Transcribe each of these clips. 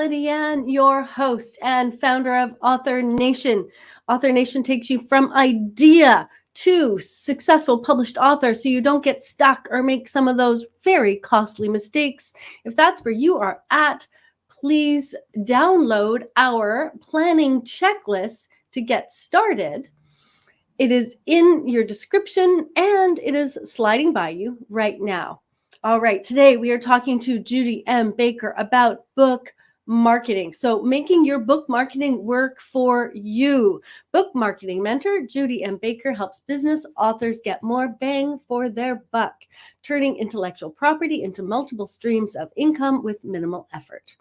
Melody Ann, your host and founder of Author Nation. Author Nation takes you from idea to successful published author so you don't get stuck or make some of those very costly mistakes. If that's where you are at, please download our planning checklist to get started. It is in your description and it is sliding by you right now. All right, today we are talking to Judy M. Baker about book marketing. So making your book marketing work for you. Book marketing mentor Judy M. Baker helps business authors get more bang for their buck, turning intellectual property into multiple streams of income with minimal effort.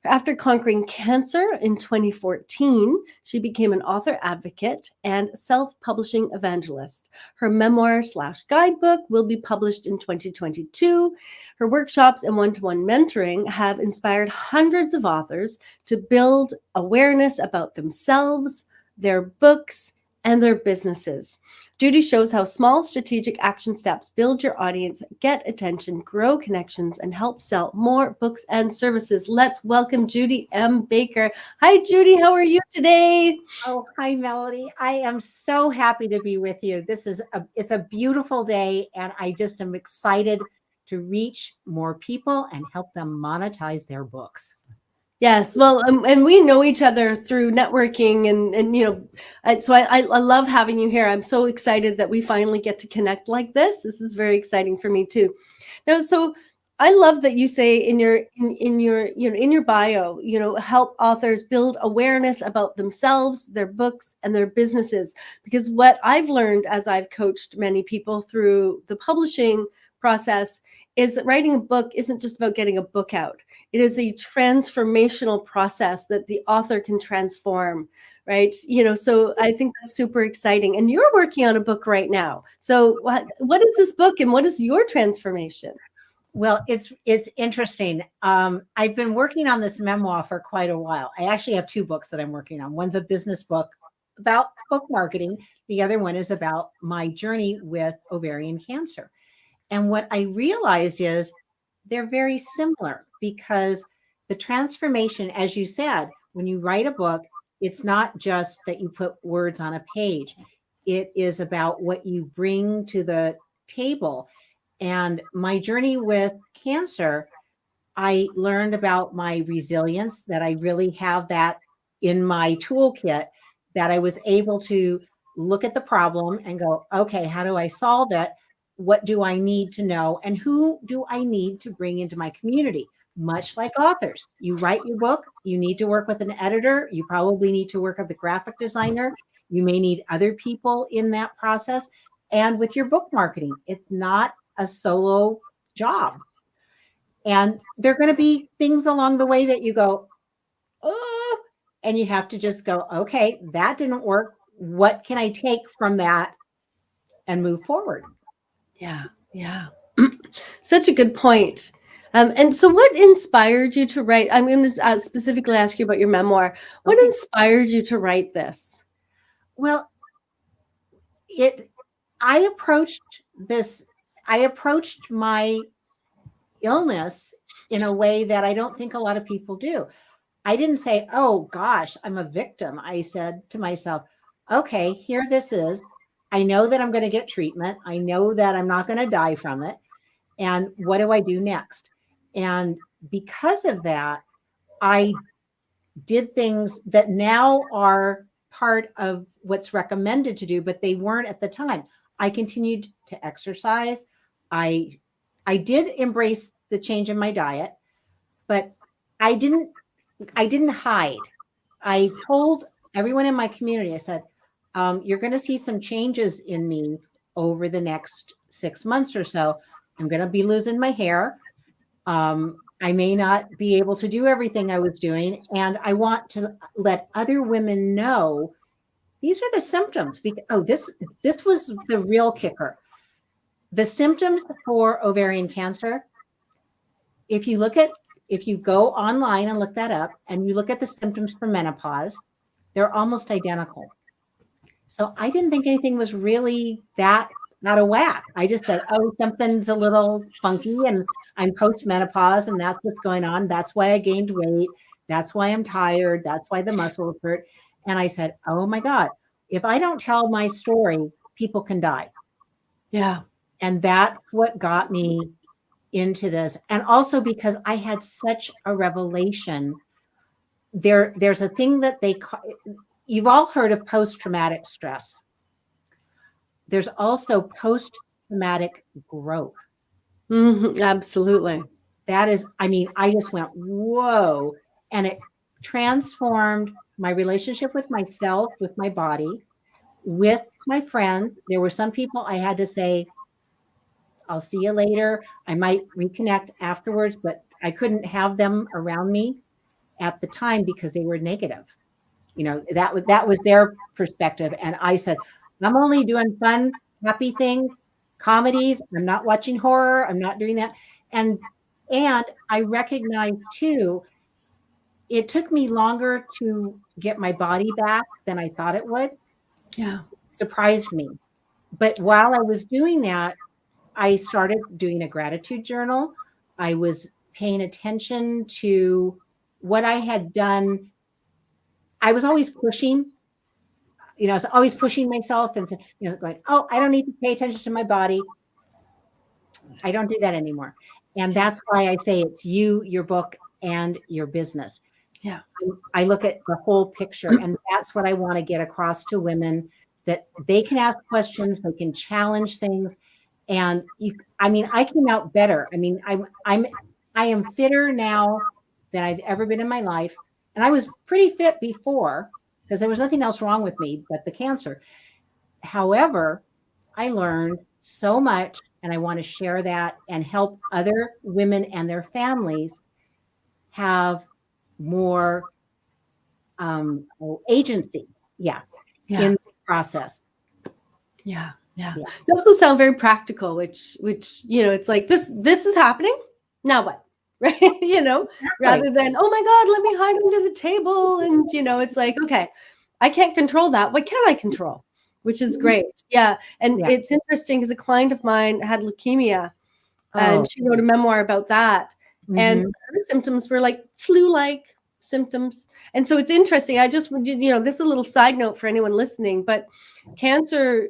After conquering cancer in 2014, she became an author advocate and self-publishing evangelist. Her memoir/guidebook will be published in 2022. Her workshops and one-to-one mentoring have inspired hundreds of authors to build awareness about themselves, their books, and their businesses. Judy shows how small strategic action steps build your audience, get attention, grow connections, and help sell more books and services. Let's welcome Judy M. Baker. Hi, Judy. How are you today? Oh, hi, Melody. I am so happy to be with you. It's a beautiful day, and I just am excited to reach more people and help them monetize their books. Yes, well, and we know each other through networking, and so I love having you here. I'm so excited that we finally get to connect like this. This is very exciting for me too. Now, so I love that you say in your bio, help authors build awareness about themselves, their books, and their businesses. Because what I've learned as I've coached many people through the publishing process is that writing a book isn't just about getting a book out. It is a transformational process that the author can transform, right? So I think that's super exciting. And you're working on a book right now. So what is this book and what is your transformation? Well, it's interesting. I've been working on this memoir for quite a while. I actually have two books that I'm working on. One's a business book about book marketing. The other one is about my journey with ovarian cancer. And what I realized is they're very similar because the transformation, as you said, when you write a book, it's not just that you put words on a page. It is about what you bring to the table. And my journey with cancer, I learned about my resilience, that I really have that in my toolkit, that I was able to look at the problem and go, okay, how do I solve it? What do I need to know? And who do I need to bring into my community? Much like authors, you write your book, you need to work with an editor. You probably need to work with a graphic designer. You may need other people in that process. And with your book marketing, it's not a solo job. And there are going to be things along the way that you go, oh, and you have to just go, okay, that didn't work. What can I take from that and move forward? Yeah. Such a good point. And so what inspired you to write? I'm going to specifically ask you about your memoir. What inspired you to write this? Well, I approached my illness in a way that I don't think a lot of people do. I didn't say, oh gosh, I'm a victim. I said to myself, okay, here this is. I know that I'm going to get treatment. I know that I'm not going to die from it. And what do I do next? And because of that, I did things that now are part of what's recommended to do, but they weren't at the time. I continued to exercise. I did embrace the change in my diet, but I didn't hide. I told everyone in my community, I said, you're going to see some changes in me over the next 6 months or so. I'm going to be losing my hair. I may not be able to do everything I was doing. And I want to let other women know these are the symptoms. This was the real kicker. The symptoms for ovarian cancer, if you go online and look that up and you look at the symptoms for menopause, they're almost identical. So I didn't think anything was really that out of whack. I just said, oh, something's a little funky and I'm post-menopause and that's what's going on. That's why I gained weight. That's why I'm tired. That's why the muscles hurt. And I said, oh my God, if I don't tell my story, people can die. Yeah. And that's what got me into this. And also because I had such a revelation. There's a thing that you've all heard of post-traumatic stress. There's also post-traumatic growth. Absolutely. That is, I mean, I just went, whoa. And it transformed my relationship with myself, with my body, with my friends. There were some people I had to say, I'll see you later. I might reconnect afterwards, but I couldn't have them around me at the time because they were negative. You know, that was their perspective. And I said, I'm only doing fun, happy things, comedies. I'm not watching horror. I'm not doing that. And I recognized too, it took me longer to get my body back than I thought it would. Yeah. It surprised me. But while I was doing that, I started doing a gratitude journal. I was paying attention to what I had done. I was always pushing, I was always pushing myself and going, oh, I don't need to pay attention to my body. I don't do that anymore. And that's why I say it's you, your book, and your business. Yeah. I look at the whole picture, and that's what I want to get across to women, that they can ask questions, they can challenge things. And I came out better. I mean, I am fitter now than I've ever been in my life. And I was pretty fit before because there was nothing else wrong with me but the cancer. However, I learned so much, and I want to share that and help other women and their families have more agency. Yeah. In the process. Yeah. Yeah. You also sound very practical, which, it's like this is happening. Now what? Right. Exactly. Rather than, oh my God, let me hide under the table. And, it's like, okay, I can't control that. What can I control? Which is great. Yeah. And it's interesting because a client of mine had leukemia and she wrote a memoir about that. And her symptoms were like flu-like symptoms. And so it's interesting. I just, this is a little side note for anyone listening, but cancer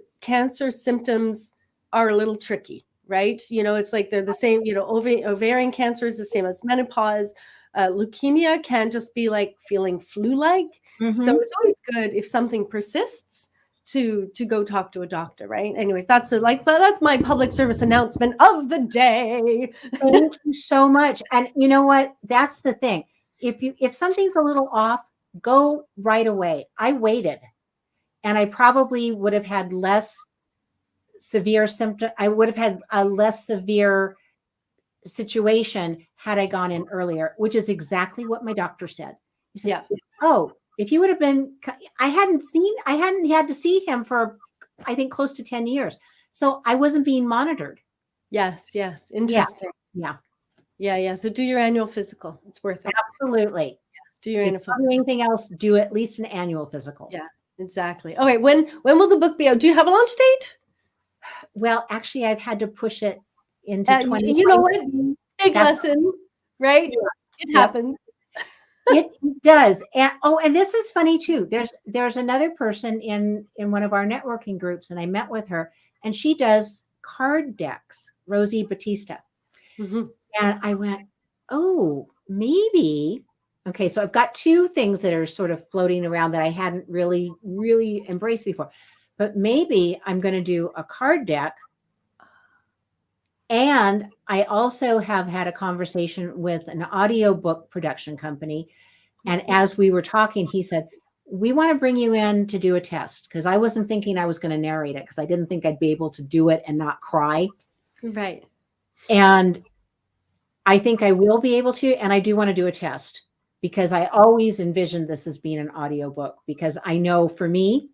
symptoms are a little tricky, right? It's like they're the same, ovarian cancer is the same as menopause. Leukemia can just be like feeling flu-like. So it's always good if something persists to go talk to a doctor, right? Anyways, that's my public service announcement of the day. Thank you so much. And you know what? That's the thing. If something's a little off, go right away. I waited, and I probably would have had less severe symptom. I would have had a less severe situation had I gone in earlier, which is exactly what my doctor said. He said, oh, if you would have been, I hadn't had to see him for, I think, close to 10 years. So I wasn't being monitored. Yes. Interesting. Yeah. So do your annual physical. It's worth it. Absolutely. Do your annual physical. Anything else, do at least an annual physical. Yeah, exactly. Okay. When will the book be out? Do you have a launch date? Well, actually, I've had to push it into 2020. You know what? Big lesson, right? It happens. It does. And this is funny too. There's another person in one of our networking groups, and I met with her, and she does card decks, Rosie Batista. And I went, oh, maybe. Okay, so I've got two things that are sort of floating around that I hadn't really embraced before. But maybe I'm going to do a card deck. And I also have had a conversation with an audiobook production company. And as we were talking, he said, we want to bring you in to do a test, because I wasn't thinking I was going to narrate it because I didn't think I'd be able to do it and not cry. Right. And I think I will be able to. And I do want to do a test, because I always envisioned this as being an audiobook, because I know for me,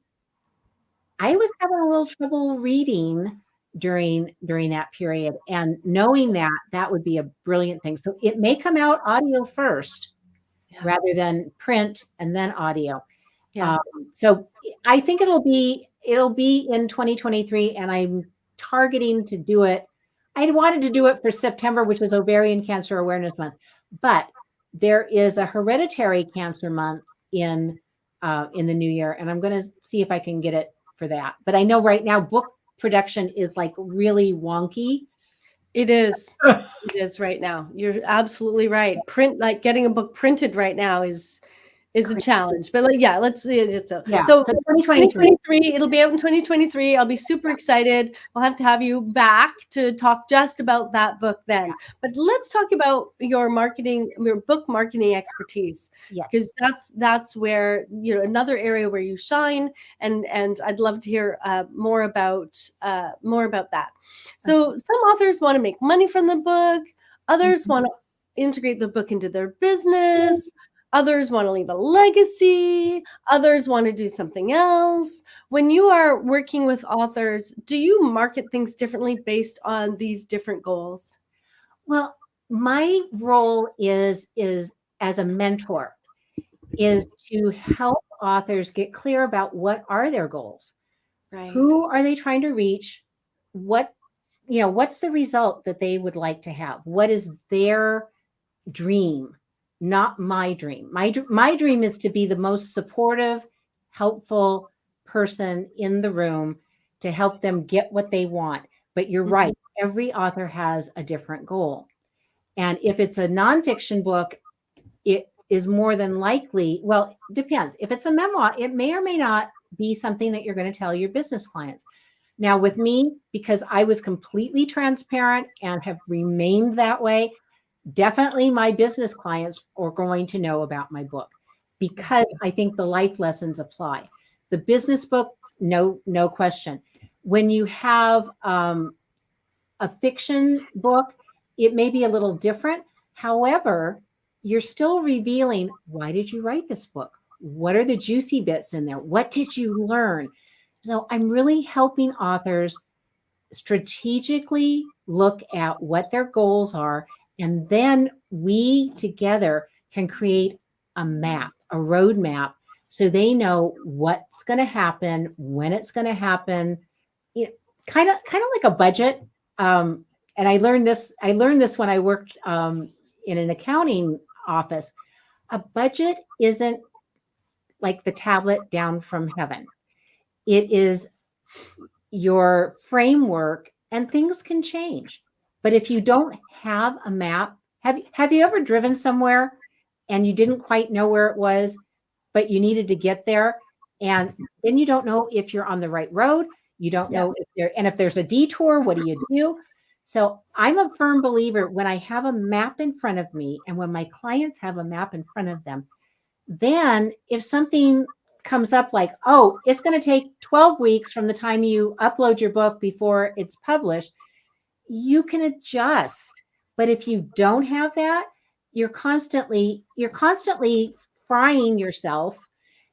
I was having a little trouble reading during that period, and knowing that would be a brilliant thing. So it may come out audio first rather than print and then audio. So I think it'll be in 2023, and I'm targeting to do it. I wanted to do it for September, which is Ovarian Cancer Awareness Month, but there is a hereditary cancer month in the new year, and I'm going to see if I can get it for that. But I know right now book production is like really wonky. It is. It is right now. You're absolutely right. Like getting a book printed right now is a challenge. But like, yeah, let's see. So 2023, it'll be out in 2023. I'll be super excited. We'll have to have you back to talk just about that book then. But let's talk about your book marketing expertise. Because that's where, another area where you shine, and I'd love to hear more about that. So some authors want to make money from the book, others want to integrate the book into their business. Others want to leave a legacy. Others want to do something else. When you are working with authors, do you market things differently based on these different goals? Well, my role is as a mentor is to help authors get clear about what are their goals. Right. Who are they trying to reach? What's the result that they would like to have? What is their dream? Not my dream. My dream is to be the most supportive, helpful person in the room to help them get what they want. But you're right. Every author has a different goal. And if it's a nonfiction book, it is more than likely, well, it depends. If it's a memoir, it may or may not be something that you're going to tell your business clients. Now with me, because I was completely transparent and have remained that way, definitely my business clients are going to know about my book because I think the life lessons apply. The business book, no question. When you have a fiction book, it may be a little different. However, you're still revealing, why did you write this book? What are the juicy bits in there? What did you learn? So I'm really helping authors strategically look at what their goals are. And then we together can create a map, a roadmap, so they know what's going to happen, when it's going to happen. Kind of like a budget. And I learned this when I worked in an accounting office. A budget isn't like the tablet down from heaven. It is your framework, and things can change. But if you don't have a map, have you ever driven somewhere and you didn't quite know where it was, but you needed to get there, and then you don't know if you're on the right road? You don't know if there's a detour, what do you do? So I'm a firm believer when I have a map in front of me, and when my clients have a map in front of them, then if something comes up like, oh, it's going to take 12 weeks from the time you upload your book before it's published, you can adjust. But if you don't have that, you're constantly frying yourself.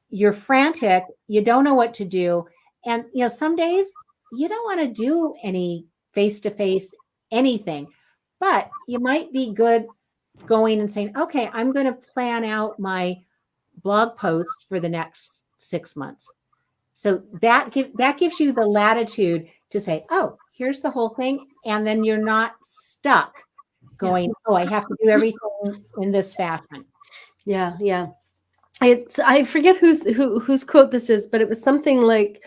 You're frantic. You don't know what to do. And, some days you don't want to do any face-to-face anything, but you might be good going and saying, okay, I'm going to plan out my blog post for the next 6 months. So that gives you the latitude to say, oh, here's the whole thing. And then you're not stuck going, oh, I have to do everything in this fashion. Yeah. I forget whose quote this is, but it was something like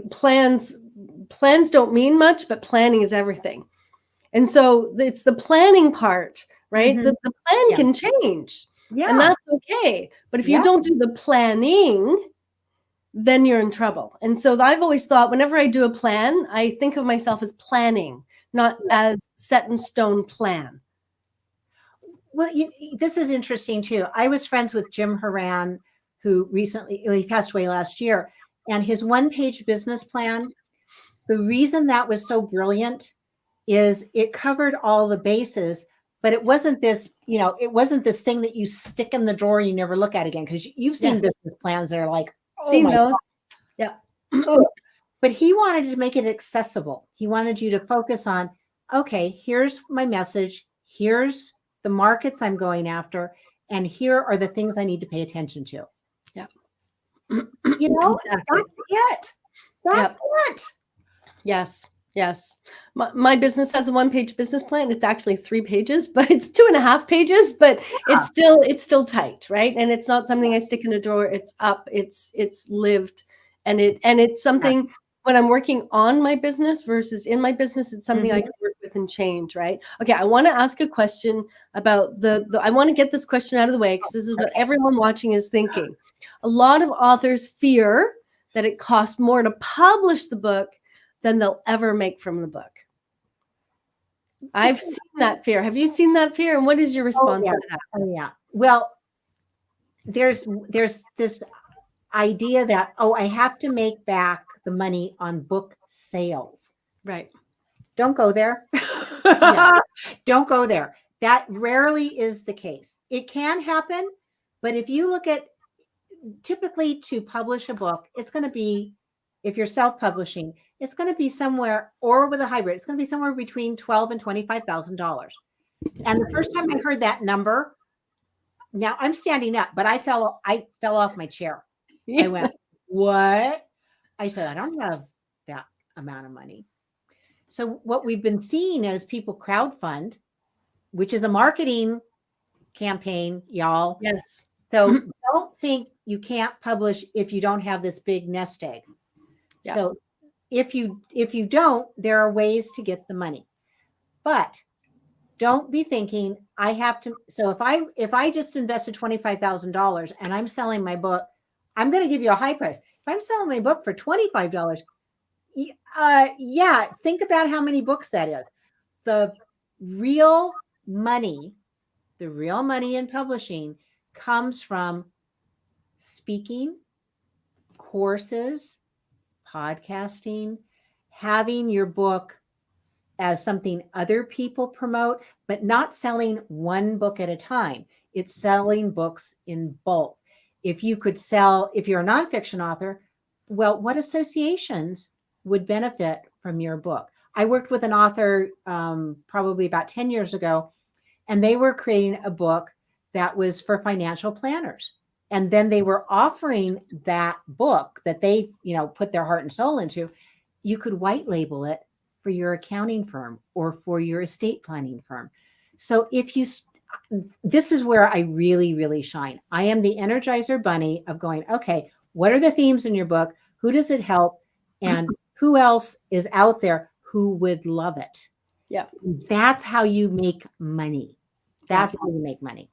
plans don't mean much, but planning is everything. And so it's the planning part, right? The plan can change. Yeah. And that's okay. But if you don't do the planning, then you're in trouble. And so I've always thought whenever I do a plan, I think of myself as planning, not as set in stone plan. Well, this is interesting too. I was friends with Jim Horan, who he passed away last year, and his one-page business plan, the reason that was so brilliant is it covered all the bases, but it wasn't this, thing that you stick in the drawer and you never look at again, because you've seen business plans that are like, seen those. Yeah. But he wanted to make it accessible. He wanted you to focus on, okay, here's my message. Here's the markets I'm going after. And here are the things I need to pay attention to. Yeah. Exactly. That's it. That's it. Yes. Yes. My business has a 1-page business plan. It's actually 3 pages, but it's 2.5 pages, but it's still tight, right? And it's not something I stick in a drawer. It's up, it's lived, and it's Yeah. something when I'm working on my business versus in my business, it's something I Mhm. can work with and change, right? Okay, I want to ask a question about the I want to get this question out of the way because this is what Okay. everyone watching is thinking. A lot of authors fear that it costs more to publish the book than they'll ever make from the book. I've seen that fear. Have you seen that fear? And what is your Oh response yeah. to that? Oh yeah. Well, there's this idea that, oh, I have to make back the money on book sales. Right. Don't go there. Yeah. Don't go there. That rarely is the case. It can happen, but if you look at typically to publish a book, it's going to be, if you're self-publishing, it's going to be somewhere, or with a hybrid, it's going to be somewhere between $12,000 and $25,000. And the first time I heard that number, now I'm standing up, but I fell off my chair. I went, what? I said, I don't have that amount of money. So what we've been seeing is people crowdfund, which is a marketing campaign, y'all. Yes. So don't think you can't publish if you don't have this big nest egg. Yeah. So if you don't, there are ways to get the money. But don't be thinking I have to. So if I just invested $25,000 and I'm selling my book, I'm going to give you a high price. If I'm selling my book for $25, yeah, think about how many books that is. The real money, in publishing comes from speaking, courses, podcasting, having your book as something other people promote, but not selling one book at a time. It's selling books in bulk. If you could sell, if you're a nonfiction author, well, what associations would benefit from your book? I worked with an author probably about 10 years ago, and they were creating a book that was for financial planners. And then they were offering that book that they, put their heart and soul into. You could white label it for your accounting firm or for your estate planning firm. So this is where I really, really shine. I am the Energizer Bunny of going, okay, what are the themes in your book? Who does it help? And who else is out there who would love it? Yeah. That's how you make money. That's how you make money.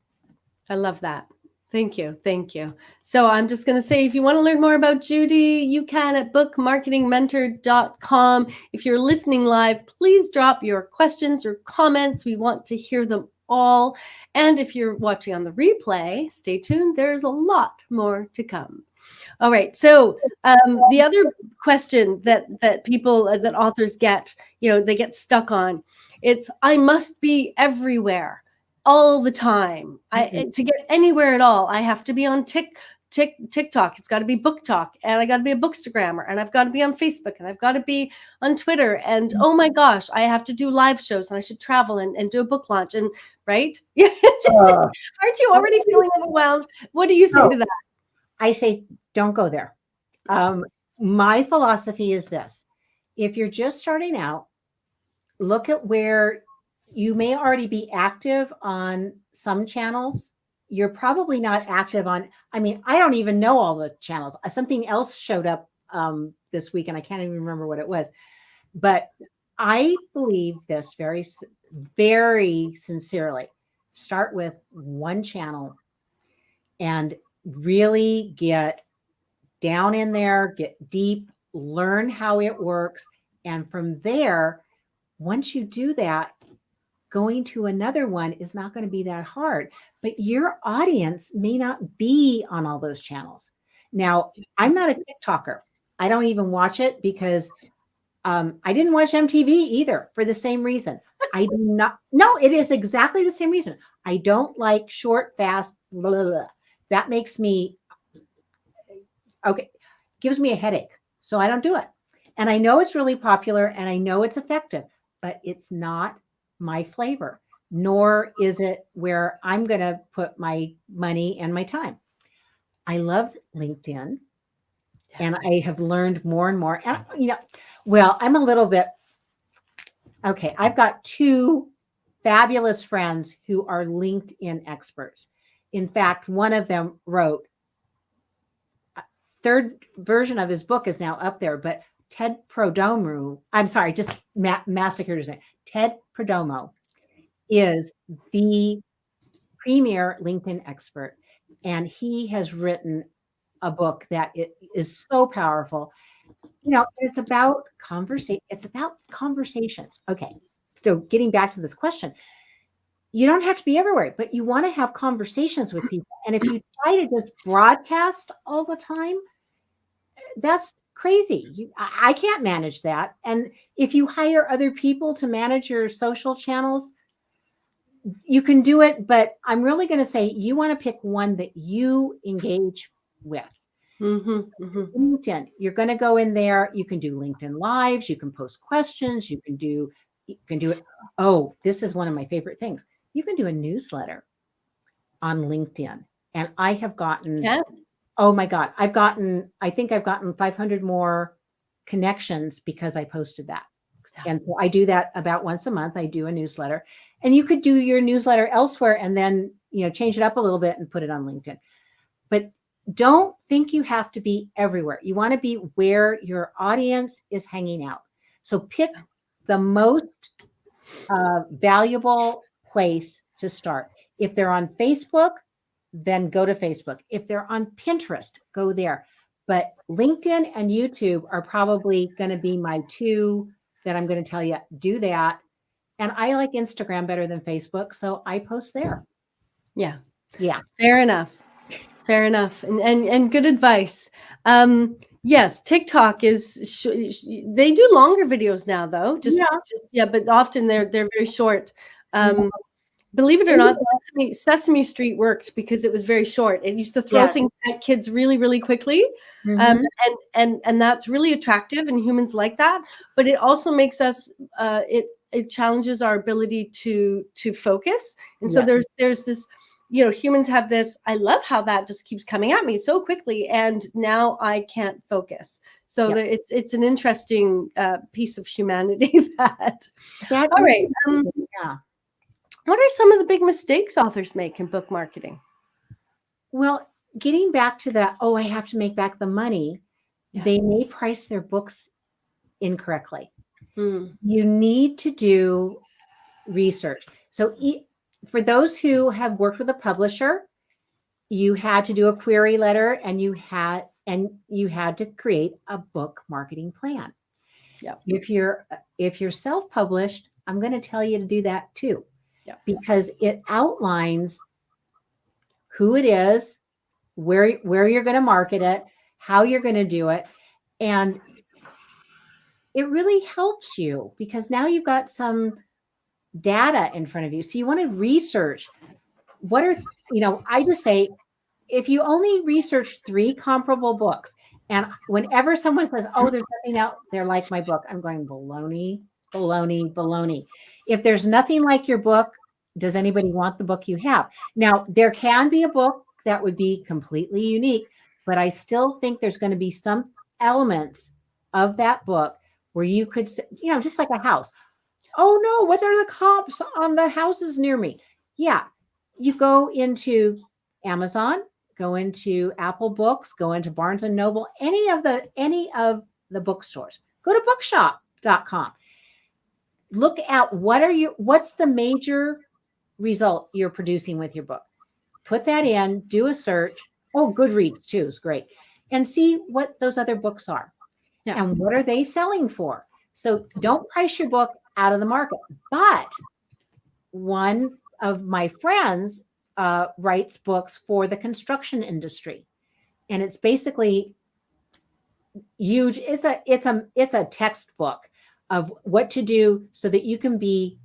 I love that. Thank you. Thank you. So I'm just going to say, if you want to learn more about Judy, you can at bookmarketingmentor.com. If you're listening live, please drop your questions or comments. We want to hear them all. And if you're watching on the replay, stay tuned. There's a lot more to come. All right. So the other question that people, that authors get, they get stuck on, it's, I must be everywhere all the time. To get anywhere at all, I have to be on TikTok. It's got to be Book Talk, and I got to be a Bookstagrammer, and I've got to be on Facebook, and I've got to be on Twitter. And oh my gosh, I have to do live shows, and I should travel and do a book launch. And right? Aren't you already feeling overwhelmed? What do you say to that? I say, don't go there. My philosophy is this. If you're just starting out, look at where you may already be active on some channels. You're probably not active on, I don't even know all the channels. Something else showed up this week, and I can't even remember what it was. But I believe this very, very sincerely. Start with one channel and really get down in there, get deep, learn how it works. And from there, once you do that, going to another one is not going to be that hard. But your audience may not be on all those channels. Now, I'm not a TikToker. I don't even watch it because I didn't watch MTV either for the same reason. I do not. No, it is exactly the same reason. I don't like short, fast, blah, blah, blah. That makes me, gives me a headache. So I don't do it. And I know it's really popular and I know it's effective, but it's not my flavor, nor is it where I'm going to put my money and my time. I love LinkedIn, and I have learned more and more. And, well, I'm a little bit Okay, I've got two fabulous friends who are LinkedIn experts. In fact, one of them wrote, third version of his book is now up there, but Ted Perdomo, I'm sorry, just massacred his name. Ted Perdomo is the premier LinkedIn expert, and he has written a book that is so powerful. You know, it's about conversation. It's about conversations. Okay, so getting back to this question, you don't have to be everywhere, but you want to have conversations with people. And if you try to just broadcast all the time, that's crazy. I can't manage that. And if you hire other people to manage your social channels, you can do it. But I'm really going to say you want to pick one that you engage with. LinkedIn, you're going to go in there. You can do LinkedIn Lives. You can post questions. You can do it. Oh, this is one of my favorite things. You can do a newsletter on LinkedIn. And I have gotten, oh my God, I think I've gotten 500 more connections because I posted that. And so I do that about once a month. I do a newsletter, and you could do your newsletter elsewhere and then, change it up a little bit and put it on LinkedIn. But don't think you have to be everywhere. You want to be where your audience is hanging out. So pick the most valuable place to start. If they're on Facebook, then go to Facebook. If they're on Pinterest, go there. But LinkedIn and YouTube are probably going to be my two that I'm going to tell you, do that. And I like Instagram better than Facebook, so I post there. Yeah. Yeah. Fair enough. Fair enough. And good advice. Yes, TikTok is, they do longer videos now though. But often they're very short. Believe it or not, Sesame Street worked because it was very short. It used to throw things at kids really, really quickly. And that's really attractive, and humans like that. But it also makes us, it challenges our ability to focus. And so there's this, humans have this, I love how that just keeps coming at me so quickly, and now I can't focus. So it's an interesting piece of humanity that all right. What are some of the big mistakes authors make in book marketing? Well, getting back to that, I have to make back the money. They may price their books incorrectly. You need to do research. So for those who have worked with a publisher, you had to do a query letter, and you had to create a book marketing plan. If you're self-published, I'm going to tell you to do that too. Because it outlines who it is, where you're going to market it, how you're going to do it. And it really helps you because now you've got some data in front of you. So you want to research I just say, if you only research 3 comparable books, and whenever someone says, there's nothing out there like my book, I'm going, baloney, baloney, baloney. If there's nothing like your book, does anybody want the book you have? Now, there can be a book that would be completely unique, but I still think there's going to be some elements of that book where you could, just like a house. Oh no, what are the comps on the houses near me? Yeah, you go into Amazon, go into Apple Books, go into Barnes and Noble, any of the bookstores. Go to bookshop.com. Look at what's the major result you're producing with your book. Put that in, do a search. Goodreads too is great. And see what those other books are. And what are they selling for? So don't price your book out of the market. But one of my friends writes books for the construction industry, and it's basically huge. It's a textbook of what to do so that you can be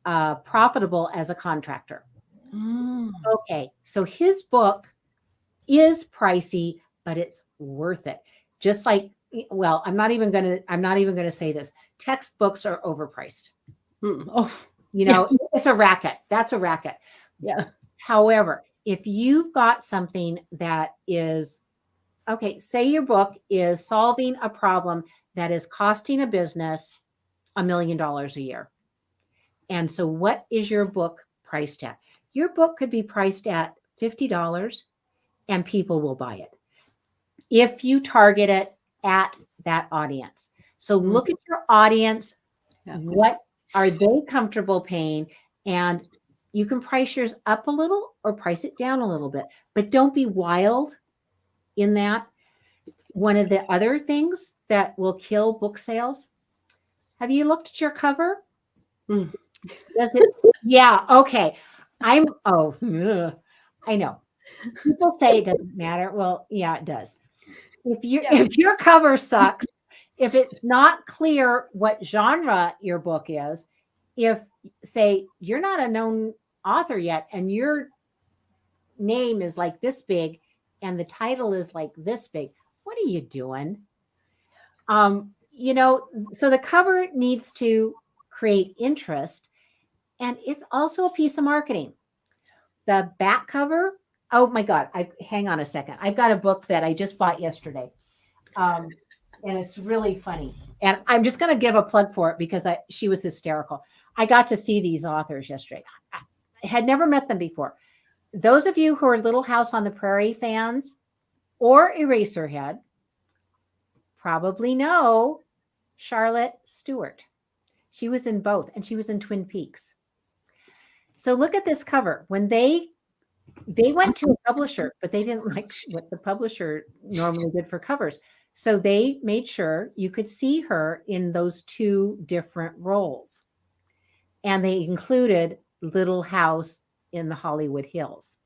profitable as a contractor. Okay, so his book is pricey, but it's worth it. Just like, I'm not even gonna say this. Textbooks are overpriced. It's a racket. That's a racket. Yeah. However, if you've got something that is, say your book is solving a problem that is costing a business $1 million a year. And so what is your book priced at? Your book could be priced at $50 and people will buy it if you target it at that audience. So look at your audience. Yeah. What are they comfortable paying? And you can price yours up a little or price it down a little bit, but don't be wild in that. One of the other things that will kill book sales, have you looked at your cover? Does it? Yeah. Okay. I know. People say it doesn't matter. Well, yeah, it does. If your cover sucks, if it's not clear what genre your book is, if say you're not a known author yet and your name is like this big and the title is like this big, what are you doing? So the cover needs to create interest, and it's also a piece of marketing. The back cover, oh my God, hang on a second. I've got a book that I just bought yesterday. And it's really funny. And I'm just going to give a plug for it because she was hysterical. I got to see these authors yesterday. I had never met them before. Those of you who are Little House on the Prairie fans or Eraserhead probably know Charlotte Stewart. She was in both, and she was in Twin Peaks. So look at this cover. When they went to a publisher, but they didn't like what the publisher normally did for covers. So they made sure you could see her in those two different roles. And they included Little House in the Hollywood Hills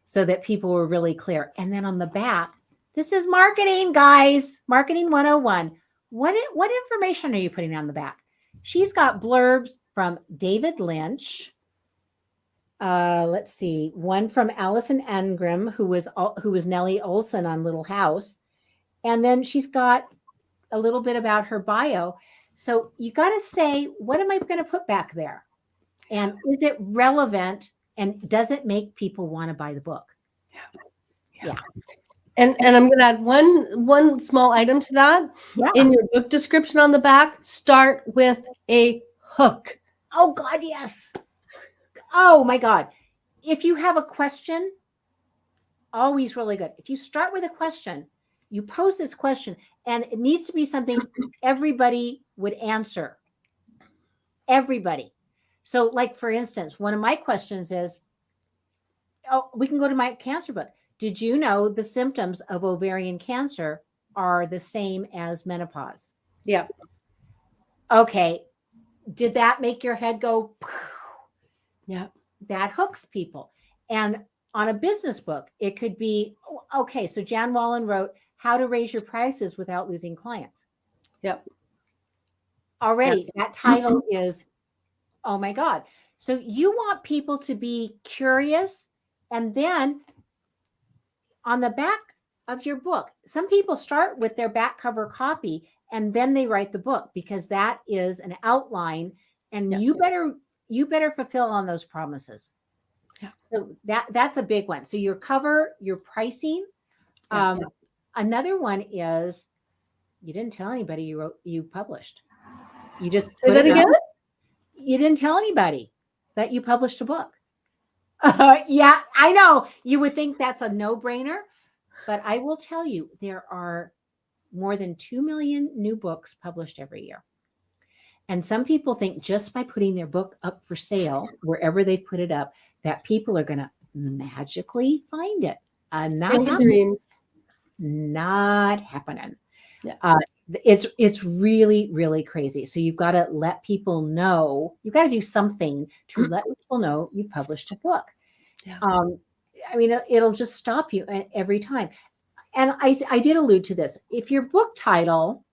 so that people were really clear. And then on the back, this is marketing, guys, marketing 101. What information are you putting on the back? She's got blurbs from David Lynch. Let's see, one from Allison Angrim, who was Nellie Olson on Little House. And then she's got a little bit about her bio. So you got to say, what am I going to put back there? And is it relevant? And does it make people want to buy the book? Yeah. And I'm going to add one small item to that. Yeah. In your book description on the back, start with a hook. Oh God, yes. Oh my God. If you have a question, always really good. If you start with a question, you pose this question, and it needs to be something everybody would answer. Everybody. So like, for instance, one of my questions is, we can go to my cancer book. Did you know the symptoms of ovarian cancer are the same as menopause? Yeah. Okay. Did that make your head go? Yeah. That hooks people. And on a business book, it could be, okay, so Jan Wallen wrote How to Raise Your Prices Without Losing Clients. Yep. Already, that title is, oh my God. So you want people to be curious. And then on the back of your book, some people start with their back cover copy and then they write the book because that is an outline, and you better fulfill on those promises. Yeah. So that's a big one. So your cover, your pricing. Another one is you didn't tell anybody you published. You just say that again. You didn't tell anybody that you published a book. Yeah, I know. You would think that's a no-brainer, but I will tell you there are more than 2 million new books published every year. And some people think just by putting their book up for sale, wherever they put it up, that people are going to magically find it. Not happening. Yeah. It's really, really crazy. So you've got to let people know, you've got to do something to let people know you published a book. Yeah. I mean, it'll just stop you every time. And I did allude to this. If your book title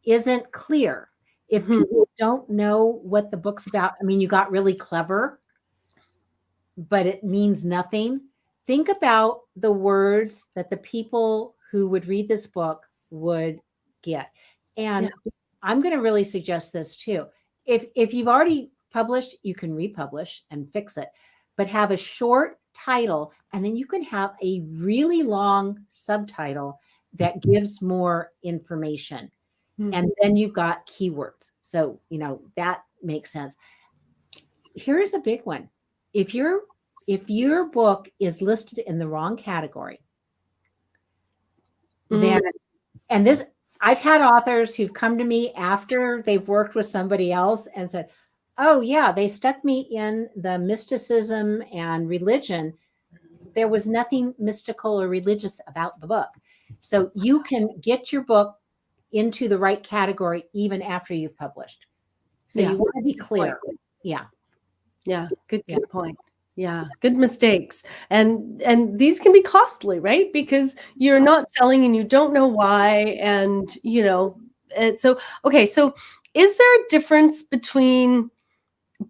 isn't clear, if people don't know what the book's about, I mean, you got really clever, but it means nothing. Think about the words that the people who would read this book would get. And I'm going to really suggest this too. If you've already published, you can republish and fix it, but have a short title, and then you can have a really long subtitle that gives more information. And then you've got keywords. So, that make sense. Here's a big one. If your book is listed in the wrong category, then, and this, I've had authors who've come to me after they've worked with somebody else and said, oh yeah, they stuck me in the mysticism and religion. There was nothing mystical or religious about the book. So you can get your book into the right category even after you've published. So you want to be clear. Yeah. Yeah. Good point. Yeah. Good mistakes. And these can be costly, right? Because you're not selling and you don't know why. And, so, okay. So is there a difference between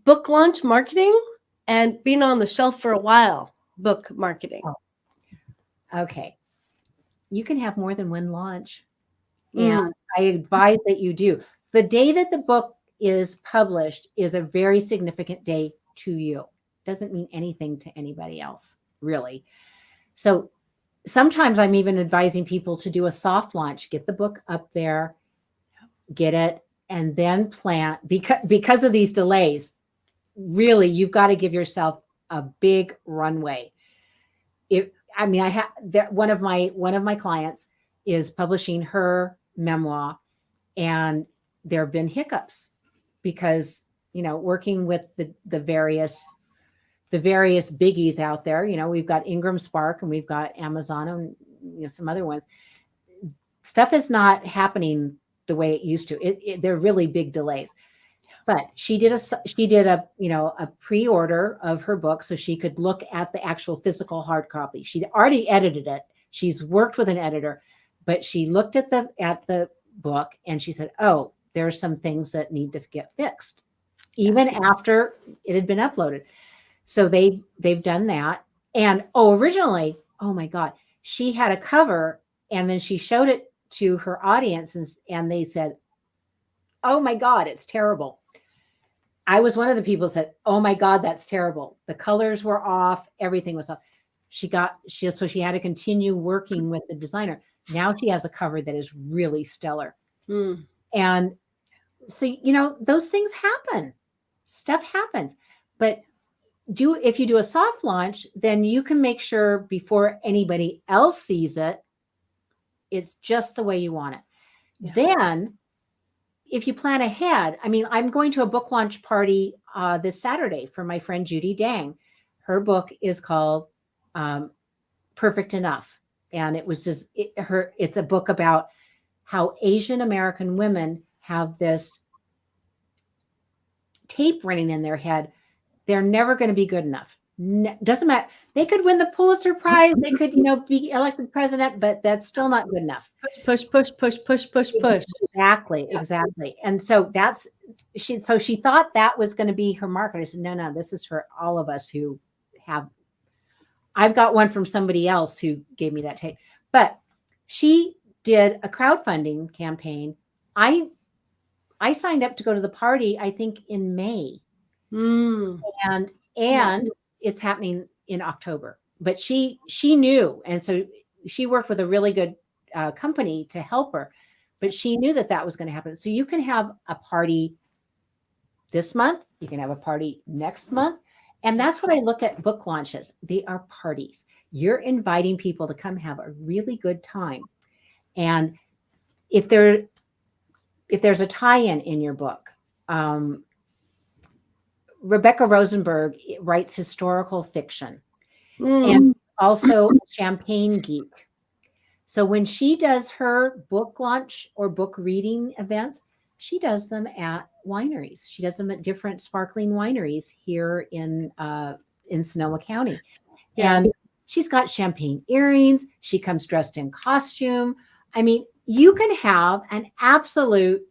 book launch marketing and being on the shelf for a while book marketing? Okay. You can have more than one launch. And I advise that you do. The day that the book is published is a very significant day to you. Doesn't mean anything to anybody else, really. So sometimes I'm even advising people to do a soft launch, get the book up there, get it, and then plan. Because of these delays, really, you've got to give yourself a big runway. I have one of my clients is publishing her memoir, and there have been hiccups because, working with the various biggies out there, we've got Ingram Spark and we've got Amazon and some other ones. Stuff is not happening the way it used to. They're really big delays. But she did a pre-order of her book so she could look at the actual physical hard copy. She'd already edited it. She's worked with an editor, but she looked at the book and she said, "Oh, there are some things that need to get fixed," even after it had been uploaded. So they've done that. And originally, oh my God, she had a cover and then she showed it to her audience and they said, "Oh my God, it's terrible." I was one of the people that said, "Oh my God, that's terrible. The colors were off. Everything was off." So she had to continue working with the designer. Now she has a cover that is really stellar. And so, those things happen. Stuff happens. But if you do a soft launch, then you can make sure before anybody else sees it, it's just the way you want it. Yeah. Then if you plan ahead, I'm going to a book launch party this Saturday for my friend Judy M. Her book is called Perfect Enough. And it was just it's a book about how Asian American women have this tape running in their head. They're never going to be good enough. Doesn't matter. They could win the Pulitzer Prize. They could, be elected president, but that's still not good enough. Push. Exactly. And so she thought that was going to be her market. I said, no, this is for all of us who have. I've got one from somebody else who gave me that tape, but she did a crowdfunding campaign. I signed up to go to the party, I think in May. And it's happening in October, but she knew. And so she worked with a really good company to help her, but she knew that was going to happen. So you can have a party this month, you can have a party next month. And that's what I look at book launches. They are parties. You're inviting people to come have a really good time. And if there's a tie-in in your book, Rebecca Rosenberg writes historical fiction and also a champagne geek. So when she does her book launch or book reading events, she does them at wineries. She does them at different sparkling wineries here in Sonoma County. Yeah. And she's got champagne earrings. She comes dressed in costume. You can have an absolute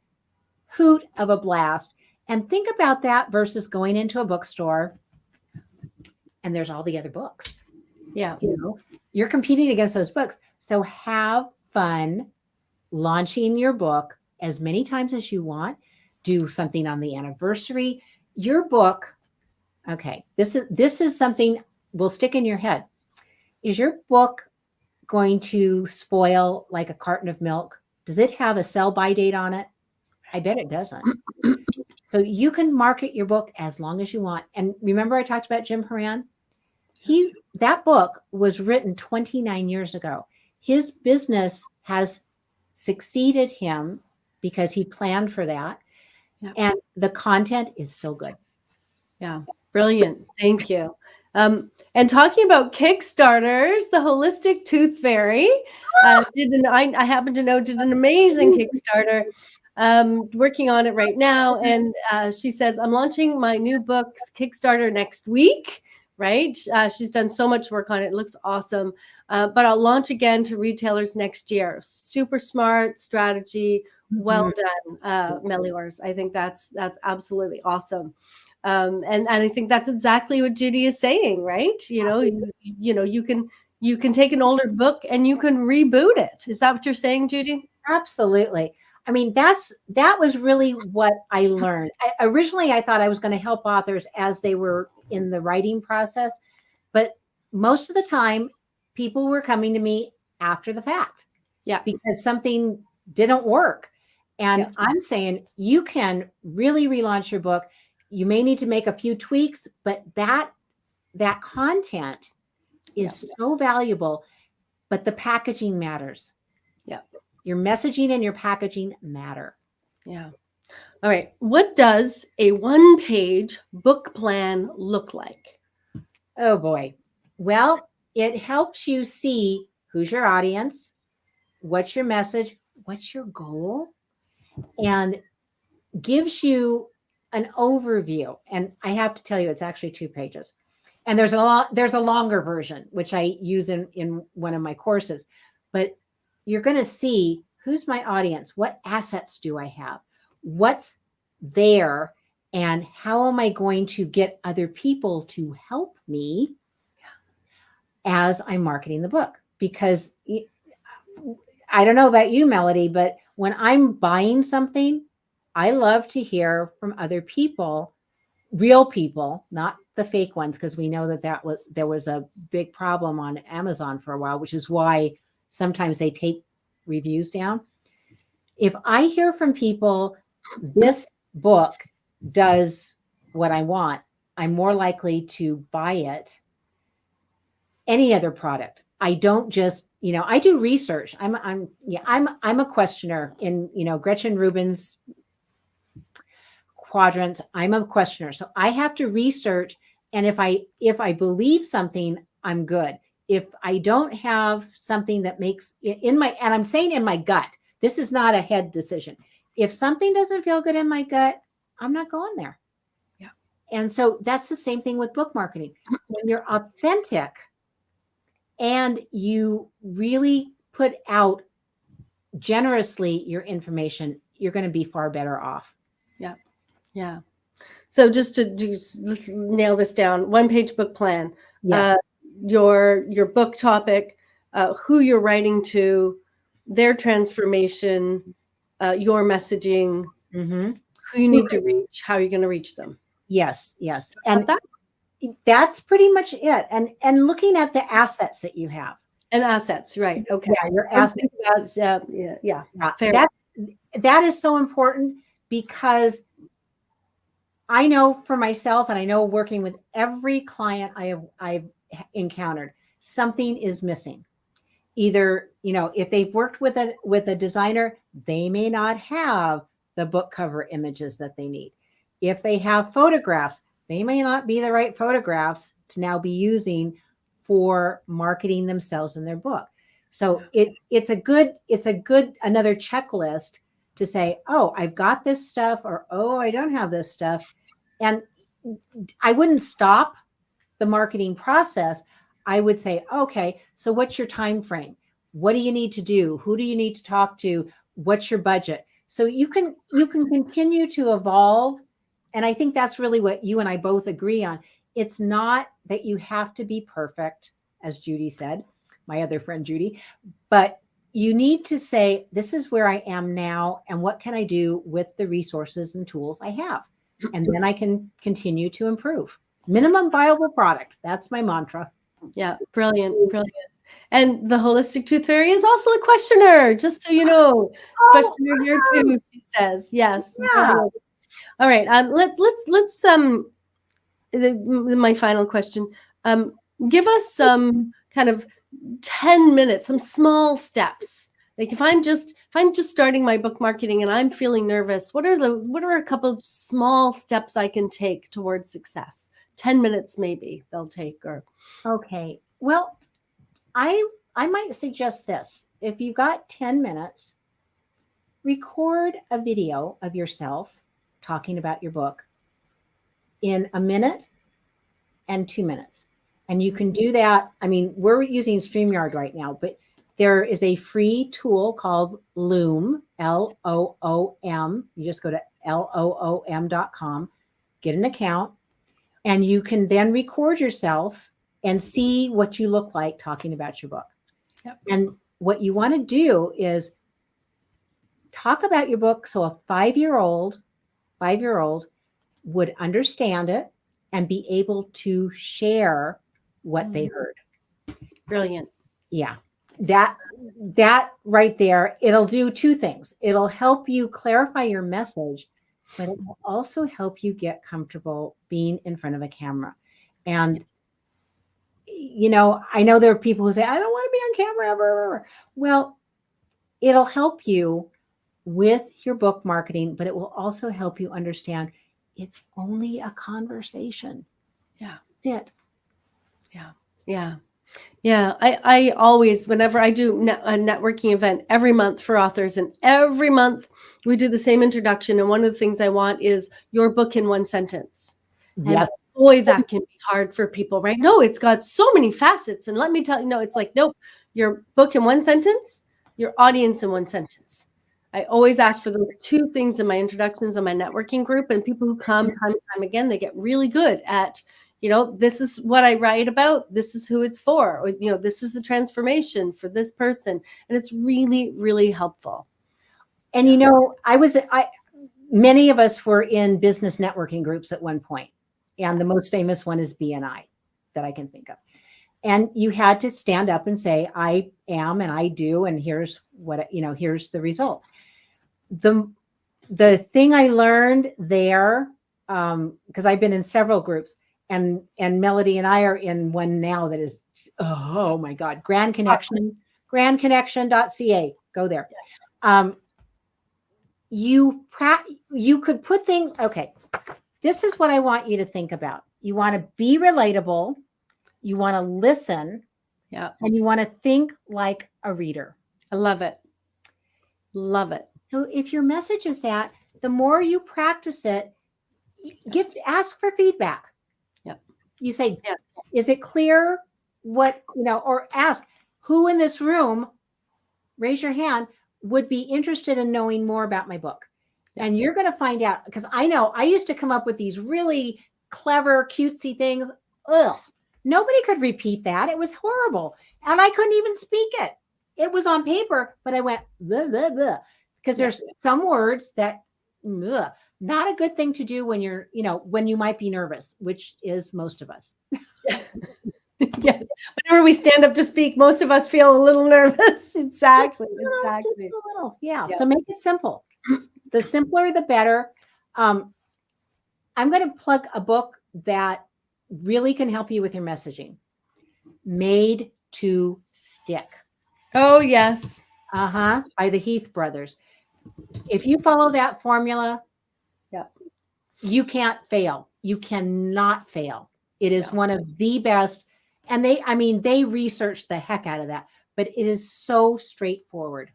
hoot of a blast. And think about that versus going into a bookstore and there's all the other books. Yeah. You're competing against those books. So have fun launching your book as many times as you want. Do something on the anniversary. Your book, okay, this is something will stick in your head. Is your book going to spoil like a carton of milk? Does it have a sell-by date on it? I bet it doesn't. So you can market your book as long as you want. And remember I talked about Jim Horan? That book was written 29 years ago. His business has succeeded him because he planned for that. Yeah. And the content is still good. Yeah. Brilliant. Thank you. And talking about Kickstarters, the Holistic Tooth Fairy I happen to know did an amazing Kickstarter. Working on it right now. And she says, I'm launching my new book's Kickstarter next week, right? She's done so much work on it. It looks awesome. But I'll launch again to retailers next year. Super smart strategy. Well done, Meliors. I think that's absolutely awesome. And I think that's exactly what Judy is saying, right? You can take an older book and you can reboot it. Is that what you're saying, Judy? Absolutely. I mean, that was really what I learned. Originally, I thought I was going to help authors as they were in the writing process, but most of the time, people were coming to me after the fact. Yeah. Because something didn't work. And Yeah. I'm saying you can really relaunch your book. You may need to make a few tweaks, but that content is so valuable, but the packaging matters. Yeah. Your messaging and your packaging matter. Yeah. All right. What does a one-page book plan look like? Oh boy. Well, it helps you see who's your audience, what's your message, what's your goal, and gives you an overview. And I have to tell you, it's actually 2 pages. And there's a longer version, which I use in one of my courses. But you're going to see who's my audience, what assets do I have, what's there, and how am I going to get other people to help me as I'm marketing the book. Because I don't know about you, Melody, but when I'm buying something, I love to hear from other people, real people, not the fake ones, because we know there was a big problem on Amazon for a while, which is why sometimes they take reviews down. If I hear from people, this book does what I want, I'm more likely to buy it. Any other product. I don't just, I do research. I'm a questioner in, Gretchen Rubin's quadrants. I'm a questioner. So I have to research. And if I believe something, I'm good. If I don't have something that makes and I'm saying in my gut, this is not a head decision. If something doesn't feel good in my gut, I'm not going there. Yeah. And so that's the same thing with book marketing. When you're authentic and you really put out generously your information, you're going to be far better off. Yeah. Yeah. So just let's nail this down. One-page book plan. Yes. Your book topic, who you're writing to, their transformation, your messaging, who you need to reach, how you're going to reach them. Yes. And that's pretty much it. And looking at the assets that you have. And assets, right. Okay. Yeah, your assets. Yeah. That is so important, because I know for myself, and I know working with every client I've encountered, something is missing. Either, if they've worked with a designer, they may not have the book cover images that they need. If they have photographs, they may not be the right photographs to now be using for marketing themselves in their book. So it's a good another checklist to say, oh, I've got this stuff, or, oh, I don't have this stuff. And I wouldn't stop the marketing process. I would say, okay, so what's your time frame? What do you need to do? Who do you need to talk to? What's your budget? So you can continue to evolve. And I think that's really what you and I both agree on. It's not that you have to be perfect, as Judy said, my other friend Judy, but you need to say, this is where I am now, and what can I do with the resources and tools I have? And then I can continue to improve. Minimum viable product. That's my mantra. Yeah, brilliant. And the Holistic Tooth Fairy is also a questioner, just so you know. Questioner here too, she says. Yes. Yeah. All right. My final question. Give us some kind of 10 minutes, some small steps. Like if I'm just starting my book marketing and I'm feeling nervous, what are a couple of small steps I can take towards success? 10 minutes maybe they'll take. Or Okay. Well, I might suggest this. If you got 10 minutes, record a video of yourself talking about your book in a minute and 2 minutes. And you can do that. I mean, we're using StreamYard right now, but there is a free tool called Loom, Loom. You just go to loom.com, get an account, and you can then record yourself and see what you look like talking about your book. Yep. And what you want to do is talk about your book so a 5-year-old would understand it and be able to share what they heard. Brilliant. Yeah. That right there, it'll do 2 things. It'll help you clarify your message, but it will also help you get comfortable being in front of a camera. And I know there are people who say, I don't want to be on camera ever. Well, it'll help you with your book marketing, but it will also help you understand it's only a conversation. Yeah. That's it. Yeah. I always, whenever I do a networking event every month for authors, and every month we do the same introduction. And one of the things I want is your book in 1 sentence. Yes. And boy, that can be hard for people, right? No, it's got so many facets. And let me tell you, no, it's like, nope, your book in 1 sentence, your audience in 1 sentence. I always ask for those 2 things in my introductions on my networking group, and people who come time and time again, they get really good at, this is what I write about. This is who it's for, or, this is the transformation for this person. And it's really, really helpful. And, many of us were in business networking groups at one point. And the most famous one is BNI that I can think of. And you had to stand up and say, I am, and I do, and here's what, here's the result. The thing I learned there, because I've been in several groups, and Melody and I are in one now that is, oh my God, Grand Connection, grandconnection.ca. Go there. You could put things, okay, this is what I want you to think about. You want to be relatable. You want to listen. Yeah. And you want to think like a reader. I love it. Love it. So if your message is that, the more you practice it, ask for feedback. Yep. You say, is it clear what, or ask who in this room, raise your hand, would be interested in knowing more about my book. Yep. And you're going to find out, because I know I used to come up with these really clever, cutesy things. Ugh. Nobody could repeat that. It was horrible. And I couldn't even speak it. It was on paper, but I went, blah, blah, blah. Because there's some words that, not a good thing to do when you're, when you might be nervous, which is most of us. Yes. Whenever we stand up to speak, most of us feel a little nervous. Exactly. Just a little. Yeah. So make it simple. The simpler, the better. I'm going to plug a book that really can help you with your messaging. Made to Stick. Oh, yes. By the Heath brothers. If you follow that formula, you can't fail. You cannot fail. It is one of the best. And they researched the heck out of that, but it is so straightforward.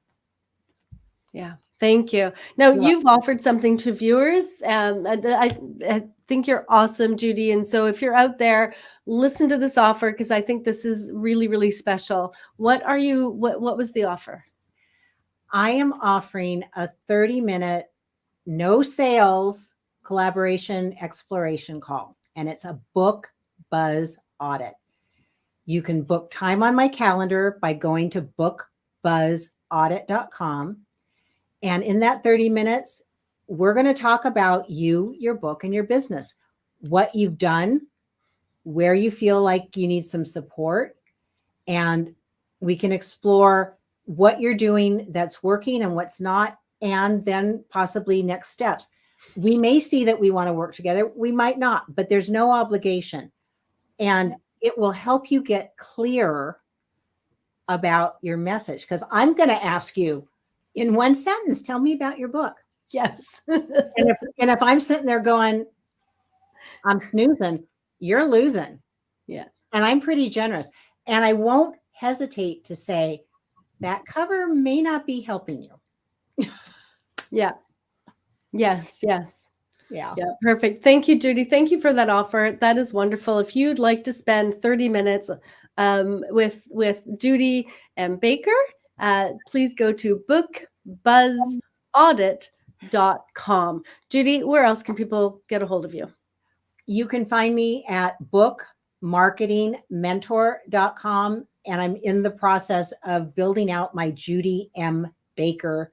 Yeah. Thank you. Now, you've offered something to viewers. I think you're awesome, Judy. And so if you're out there, listen to this offer, because I think this is really, really special. What was the offer? I am offering a 30-minute, no sales, collaboration exploration call. And it's a book buzz audit. You can book time on my calendar by going to bookbuzzaudit.com. And in that 30 minutes, we're going to talk about you, your book, and your business, what you've done, where you feel like you need some support, and we can explore what you're doing that's working and what's not, and then possibly next steps. We may see that we want to work together. We might not, but there's no obligation. And it will help you get clear about your message. Because I'm going to ask you in one sentence, tell me about your book. Yes. And if I'm sitting there going, I'm snoozing, you're losing. Yeah. And I'm pretty generous. And I won't hesitate to say that cover may not be helping you. Yeah. Yes. Yes. Yeah. Yeah. Perfect. Thank you, Judy. Thank you for that offer. That is wonderful. If you'd like to spend 30 minutes with Judy M. Baker, please go to bookbuzzaudit.com. Judy, where else can people get a hold of you? You can find me at bookmarketingmentor.com. And I'm in the process of building out my Judy M. Baker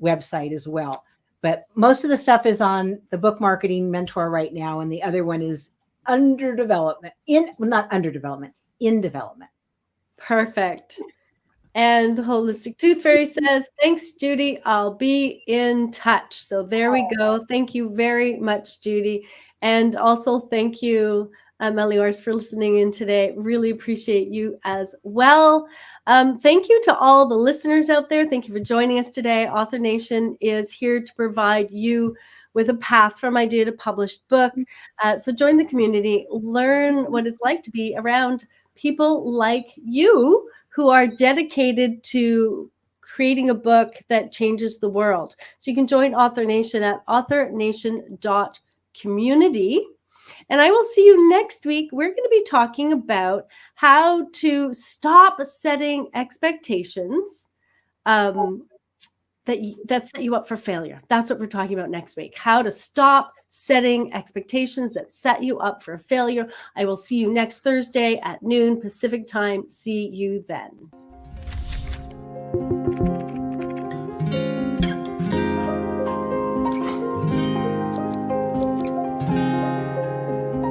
website as well. But most of the stuff is on the Book Marketing Mentor right now. And the other one is under development. Not under development, in development. Perfect. And Holistic Tooth Fairy says, thanks, Judy. I'll be in touch. So there we go. Thank you very much, Judy. And also thank you, Meliors, for listening in today. Really appreciate you as well. Thank you to all the listeners out there. Thank you for joining us today. Author Nation is here to provide you with a path from idea to published book. So join the community, learn what it's like to be around people like you who are dedicated to creating a book that changes the world. So you can join Author Nation at authornation.community. And I will see you next week. We're going to be talking about how to stop setting expectations that set you up for failure. That's what we're talking about next week. How to stop setting expectations that set you up for failure. I will see you next Thursday at noon Pacific time. See you then.